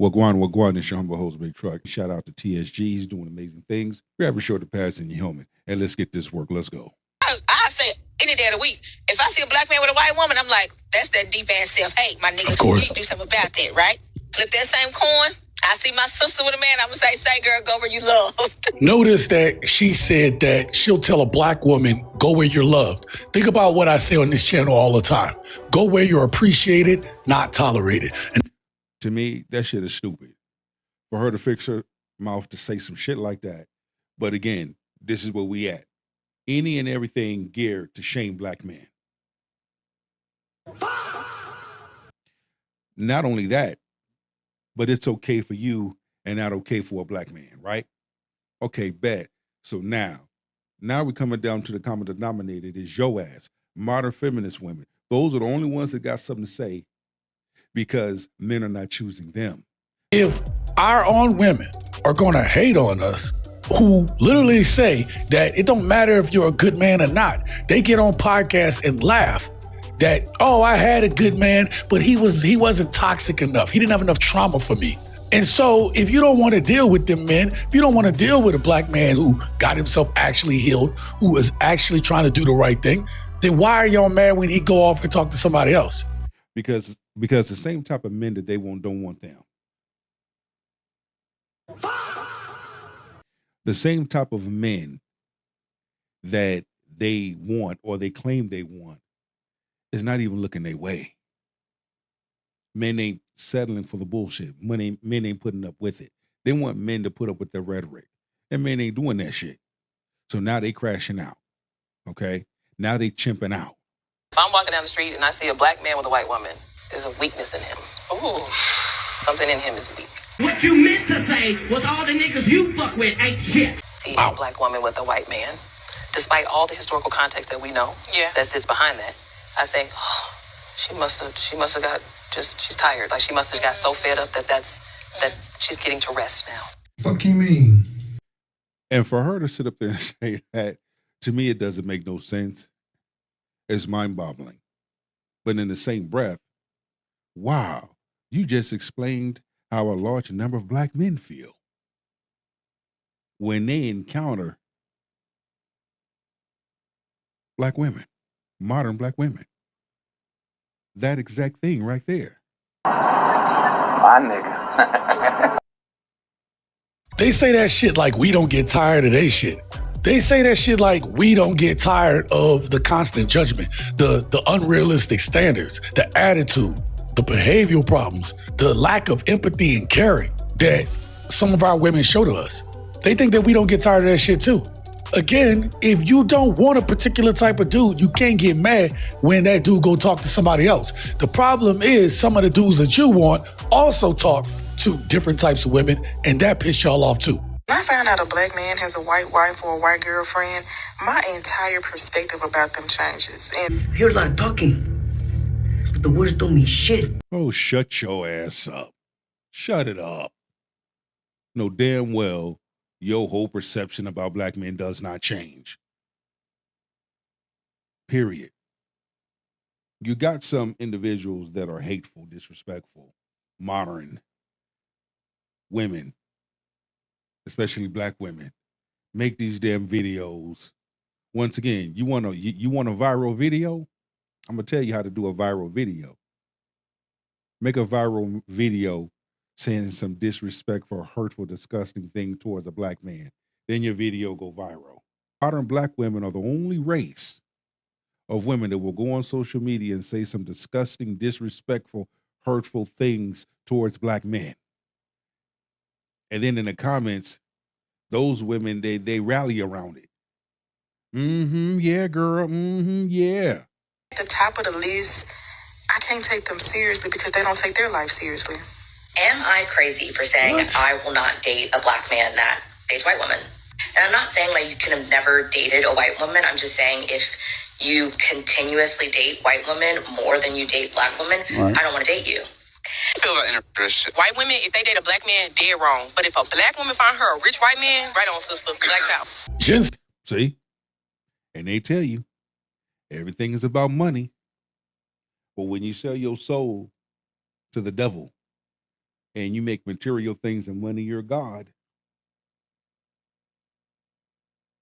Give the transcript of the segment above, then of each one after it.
Wagwan, it's your humble host, Big Truck. Shout out to TSG. He's doing amazing things. Grab a shoulder pads and your helmet. And let's get this work. Let's go. I say any day of the week, if I see a black man with a white woman, I'm like, that's that deep ass self-hate, my nigga. Of course. You need to do something about that, right? Flip that same coin. I see my sister with a man, I'm going to say, girl, go where you love. Notice that she said that she'll tell a black woman, go where you're loved. Think about what I say on this channel all the time. Go where you're appreciated, not tolerated. And to me, that shit is stupid. For her to fix her mouth to say some shit like that. But again, this is where we at. Any and everything geared to shame black men. Not only that, but it's okay for you and not okay for a black man, right? Okay, bet. So now we're coming down to the common denominator. It is your ass, modern feminist women. Those are the only ones that got something to say because men are not choosing them. if our own women are going to hate on us, who literally say that it don't matter if you're a good man or not, they get on podcasts and laugh that, oh, I had a good man, but he wasn't toxic enough. He didn't have enough trauma for me. And so if you don't want to deal with them men, if you don't want to deal with a black man who got himself actually healed, who is actually trying to do the right thing, then why are y'all mad when he go off and talk to somebody else? Because the same type of men that they don't want them. The same type of men that they want or they claim they want is not even looking their way. Men ain't settling for the bullshit. Men ain't putting up with it. They want men to put up with their rhetoric. And men ain't doing that shit. So now they crashing out. Okay? Now they chimping out. If I'm walking down the street and I see a black man with a white woman, there's a weakness in him. Ooh, something in him is weak. What you meant to say was all the niggas you fuck with ain't shit. See a black woman with a white man, despite all the historical context that we know that sits behind that, I think, oh, she must have got she's tired. Like she must have got so fed up that she's getting to rest now. Fuck you mean? And for her to sit up there and say that, to me, it doesn't make no sense. It's mind-boggling. But in the same breath, wow, you just explained how a large number of black men feel when they encounter black women, modern black women. That exact thing right there. My nigga. They say that shit like we don't get tired of they shit. They say that shit like we don't get tired of the constant judgment, the unrealistic standards, the attitude, the behavioral problems, the lack of empathy and caring that some of our women show to us. They think that we don't get tired of that shit too. Again, if you don't want a particular type of dude, you can't get mad when that dude go talk to somebody else. The problem is some of the dudes that you want also talk to different types of women, and that pissed y'all off too. When I found out a black man has a white wife or a white girlfriend, my entire perspective about them changes. And I hear a lot of talking, but the words don't mean shit. Oh, shut your ass up. Shut it up. No, damn well, your whole perception about black men does not change. Period. You got some individuals that are hateful, disrespectful, modern women, especially black women, make these damn videos. Once again, you want a viral video? I'm gonna tell you how to do a viral video. Make a viral video saying some disrespectful, hurtful, disgusting thing towards a black man. Then your video go viral. Modern black women are the only race of women that will go on social media and say some disgusting, disrespectful, hurtful things towards black men. And then in the comments, those women, they rally around it. Yeah, girl, yeah. at the top of the list, I can't take them seriously because they don't take their life seriously. Am I crazy for saying I will not date a black man that dates white women? And I'm not saying like you can have never dated a white woman. I'm just saying if you continuously date white women more than you date black women, I don't want to date you. I feel like interest. White women, if they date a black man, dead wrong. But if a black woman find her a rich white man, right on, sister. Black power. See? And they tell you everything is about money. But when you sell your soul to the devil and you make material things and money your God,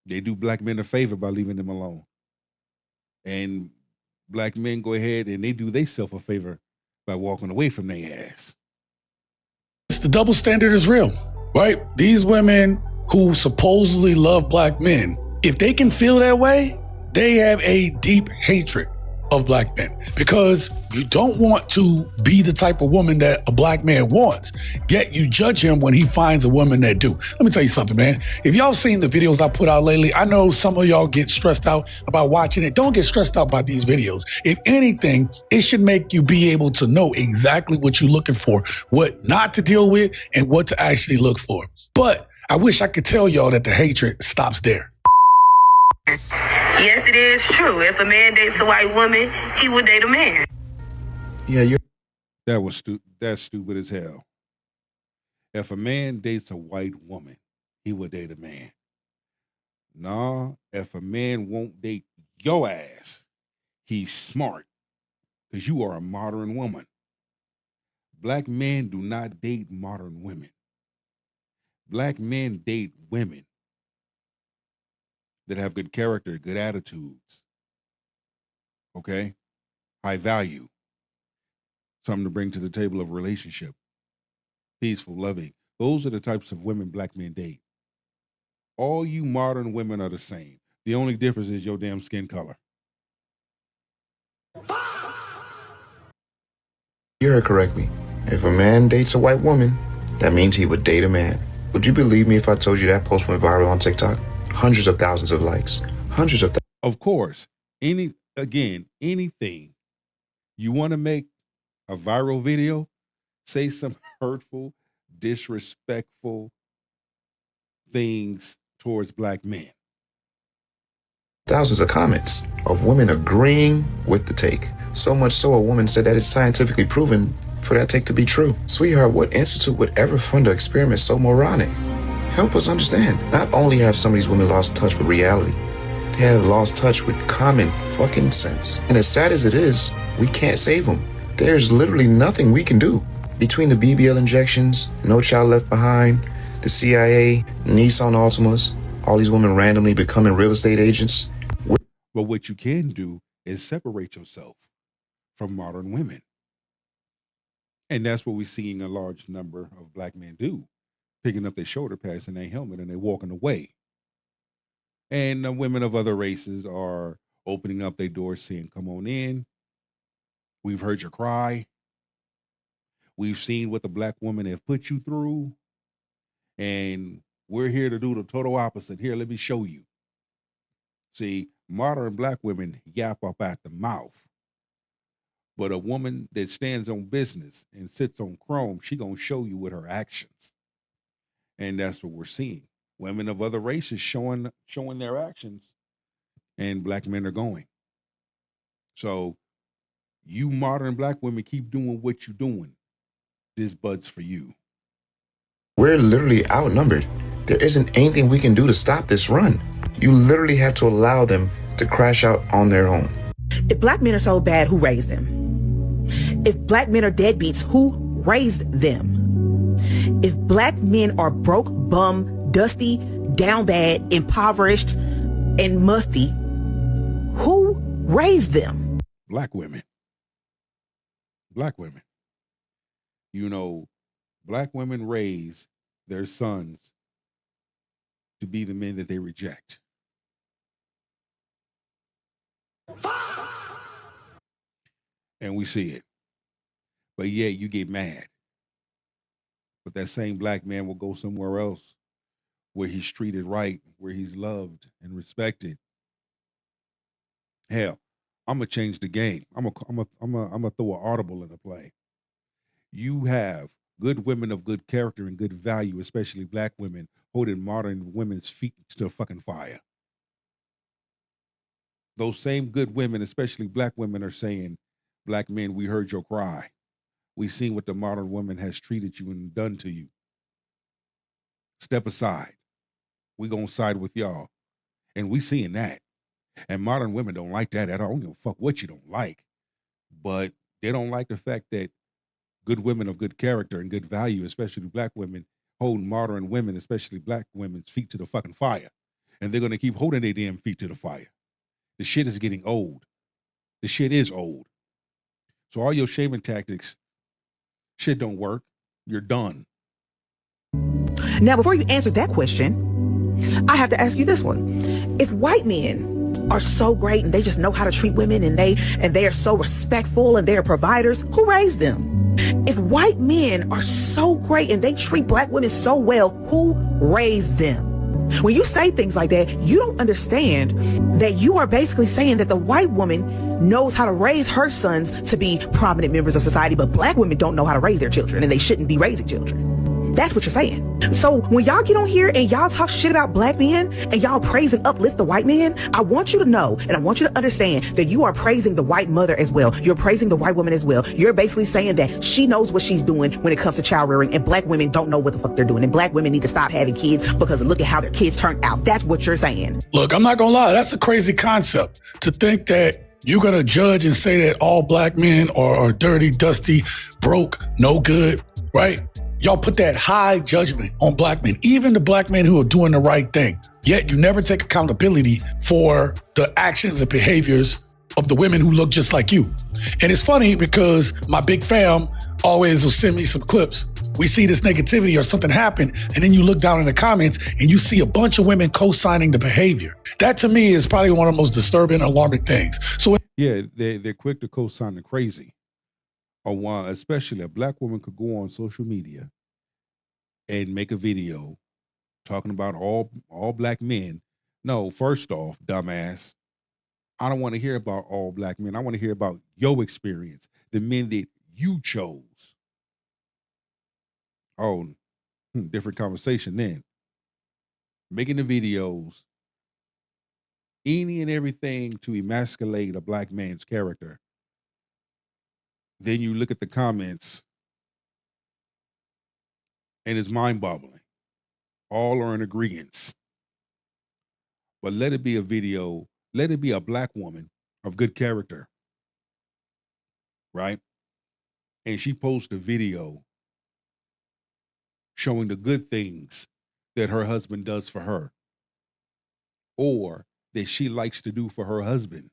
they do black men a favor by leaving them alone. And black men go ahead and they do themselves a favor by walking away from their ass. The double standard is real, right? These women who supposedly love black men, if they can feel that way, they have a deep hatred of black men, because you don't want to be the type of woman that a black man wants, yet you judge him when he finds a woman that do. Let me tell you something, man. If y'all seen the videos I put out lately, I know some of y'all get stressed out about watching it. Don't get stressed out by these videos. If anything, it should make you be able to know exactly what you're looking for, what not to deal with, and what to actually look for. But I wish I could tell y'all that the hatred stops there. Yes, it is true. If a man dates a white woman, he would date a man. Yeah, That's stupid as hell. If a man dates a white woman, he would date a man. Nah, if a man won't date your ass, he's smart, because you are a modern woman. Black men do not date modern women. Black men date women that have good character, good attitudes, okay? High value, something to bring to the table of relationship, peaceful, loving. Those are the types of women black men date. All you modern women are the same. The only difference is your damn skin color. you heard correctly. If a man dates a white woman, that means he would date a man. Would you believe me if I told you that post went viral on TikTok? Hundreds of thousands of likes. Hundreds of thousands. Of course, anything you want to make a viral video, say some hurtful, disrespectful things towards black men. Thousands of comments of women agreeing with the take. So much so a woman said that it's scientifically proven for that take to be true. Sweetheart, what institute would ever fund an experiment so moronic? Help us understand. Not only have some of these women lost touch with reality, they have lost touch with common fucking sense. And as sad as it is, we can't save them. There's literally nothing we can do. Between the BBL injections, No Child Left Behind, the CIA, Nissan Altimas, all these women randomly becoming real estate agents. But what you can do is separate yourself from modern women. And that's what we're seeing a large number of black men do, picking up their shoulder pads and their helmet and they're walking away. And the women of other races are opening up their doors saying, come on in. We've heard your cry. We've seen what the black woman have put you through. And we're here to do the total opposite. Here, let me show you. See, modern black women yap up at the mouth. But a woman that stands on business and sits on chrome, she gonna show you with her actions. And that's what we're seeing. Women of other races showing their actions, and black men are going. So you modern black women keep doing what you're doing. This bud's for you. We're literally outnumbered. There isn't anything we can do to stop this run. You literally have to allow them to crash out on their own. If black men are so bad, who raised them? If black men are deadbeats, who raised them? If black men are broke, bum, dusty, down bad, impoverished, and musty, who raised them? Black women. Black women. You know, black women raise their sons to be the men that they reject. And we see it. But yeah, you get mad. But that same black man will go somewhere else where he's treated right, where he's loved and respected. Hell, I'm gonna change the game. I'm gonna throw an audible in the play. You have good women of good character and good value, especially black women, holding modern women's feet to the fucking fire. Those same good women, especially black women, are saying, black men, we heard your cry. We seen what the modern woman has treated you and done to you. Step aside. We gonna side with y'all. And we seeing that. And modern women don't like that at all. I don't give a fuck what you don't like. But they don't like the fact that good women of good character and good value, especially black women, hold modern women, especially black women's feet to the fucking fire. And they're going to keep holding their damn feet to the fire. The shit is getting old. The shit is old. So all your shaming tactics, shit don't work. You're done. Now, before you answer that question, I have to ask you this one. If white men are so great and they just know how to treat women and they are so respectful and they're providers, who raised them? If white men are so great and they treat black women so well, who raised them? When you say things like that, you don't understand that you are basically saying that the white woman knows how to raise her sons to be prominent members of society, but black women don't know how to raise their children and they shouldn't be raising children. That's what you're saying. So when y'all get on here and y'all talk shit about black men and y'all praise and uplift the white man, I want you to know and I want you to understand that you are praising the white mother as well. You're praising the white woman as well. You're basically saying that she knows what she's doing when it comes to child rearing, and black women don't know what the fuck they're doing. And black women need to stop having kids because look at how their kids turned out. That's what you're saying. Look, I'm not gonna lie. That's a crazy concept to think that you're gonna judge and say that all black men are dirty, dusty, broke, no good, right? Y'all put that high judgment on black men, even the black men who are doing the right thing. Yet you never take accountability for the actions and behaviors of the women who look just like you. And it's funny because my big fam always will send me some clips. We see this negativity or something happen, and then you look down in the comments and you see a bunch of women co-signing the behavior. That to me is probably one of the most disturbing, alarming things. So yeah, they're quick to co-sign the crazy. Or why, especially a black woman could go on social media and make a video talking about all black men. No, first off, dumbass, I don't want to hear about all black men. I want to hear about your experience, the men that you chose. Oh, different conversation then. Making the videos, any and everything to emasculate a black man's character. Then you look at the comments and it's mind-boggling. All are in agreement. But let it be a video, let it be a black woman of good character, right? And she posts a video showing the good things that her husband does for her or that she likes to do for her husband.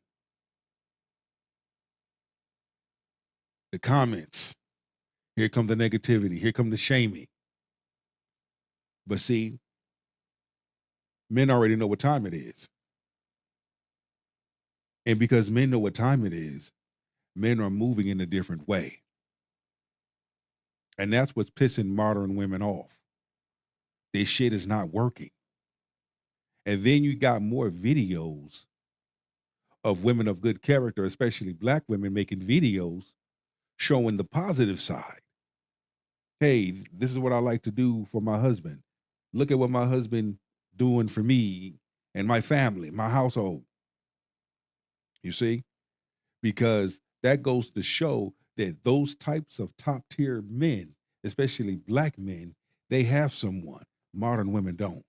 The comments, here come the negativity, here come the shaming. But see, men already know what time it is. And because men know what time it is, men are moving in a different way. And that's what's pissing modern women off. This shit is not working. And then you got more videos of women of good character, especially black women, making videos showing the positive side. Hey, this is what I like to do for my husband. Look at what my husband doing for me and my family, my household. You see? Because that goes to show that those types of top tier men, especially black men, they have someone. Modern women don't.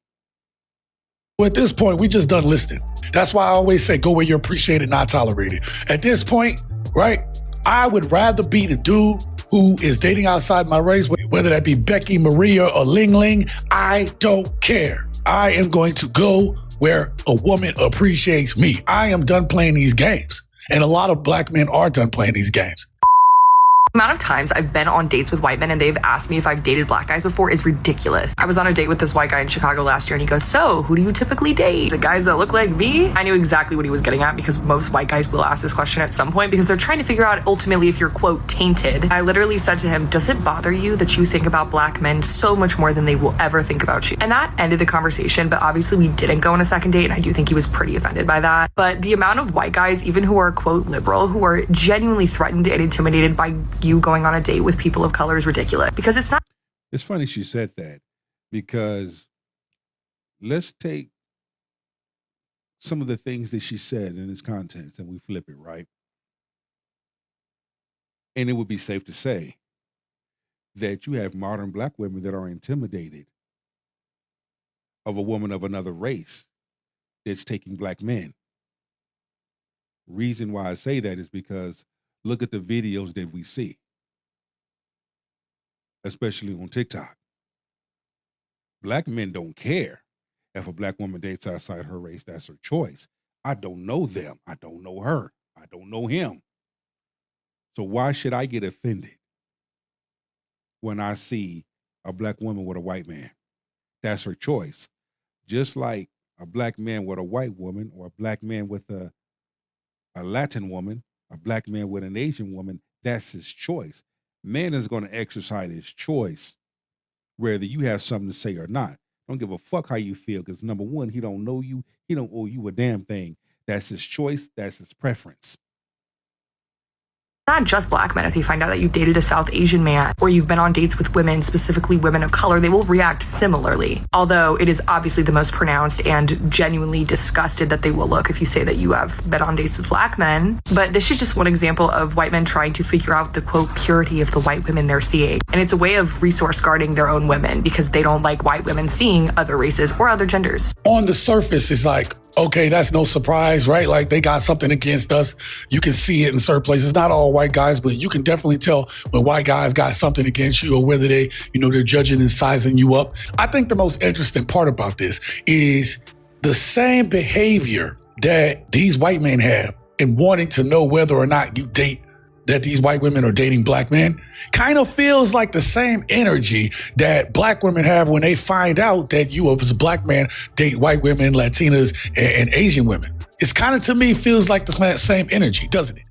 Well, at this point, we just done listening. That's why I always say go where you're appreciated, not tolerated. At this point, right, I would rather be the dude who is dating outside my race, whether that be Becky, Maria, or Ling Ling. I don't care. I am going to go where a woman appreciates me. I am done playing these games. And a lot of black men are done playing these games. The amount of times I've been on dates with white men and they've asked me if I've dated black guys before is ridiculous. I was on a date with this white guy in Chicago last year and he goes, so who do you typically date? The guys that look like me? I knew exactly what he was getting at because most white guys will ask this question at some point because they're trying to figure out ultimately if you're, quote, tainted. I literally said to him, does it bother you that you think about black men so much more than they will ever think about you? And that ended the conversation, but obviously we didn't go on a second date and I do think he was pretty offended by that. But the amount of white guys, even who are, quote, liberal, who are genuinely threatened and intimidated by you going on a date with people of color is ridiculous because it's not. It's funny she said that because let's take some of the things that she said in its contents and we flip it, right? And it would be safe to say that you have modern black women that are intimidated of a woman of another race that's taking black men. Reason why I say that is because look at the videos that we see. especially on TikTok. Black men don't care if a black woman dates outside her race. That's her choice. I don't know them. I don't know her. I don't know him. So why should I get offended when I see a black woman with a white man? That's her choice. Just like a black man with a white woman, or a black man with a Latin woman, a black man with an Asian woman, that's his choice. Man is going to exercise his choice, whether you have something to say or not. Don't give a fuck how you feel, because number one, he don't know you. He don't owe you a damn thing. That's his choice. That's his preference. Not just black men. If you find out that you've dated a South Asian man or you've been on dates with women, specifically women of color, they will react similarly. Although it is obviously the most pronounced and genuinely disgusted that they will look if you say that you have been on dates with black men. But this is just one example of white men trying to figure out the quote purity of the white women they're seeing. And it's a way of resource guarding their own women because they don't like white women seeing other races or other genders. On the surface, it's like, okay, that's no surprise, right? Like they got something against us. You can see it in certain places. Not all white guys, but you can definitely tell when white guys got something against you or whether they, they're judging and sizing you up. I think the most interesting part about this is the same behavior that these white men have in wanting to know whether or not you date, that these white women are dating black men, kind of feels like the same energy that black women have when they find out that you as a black man date white women, Latinas, and Asian women. It's kind of, to me, feels like the same energy, doesn't it?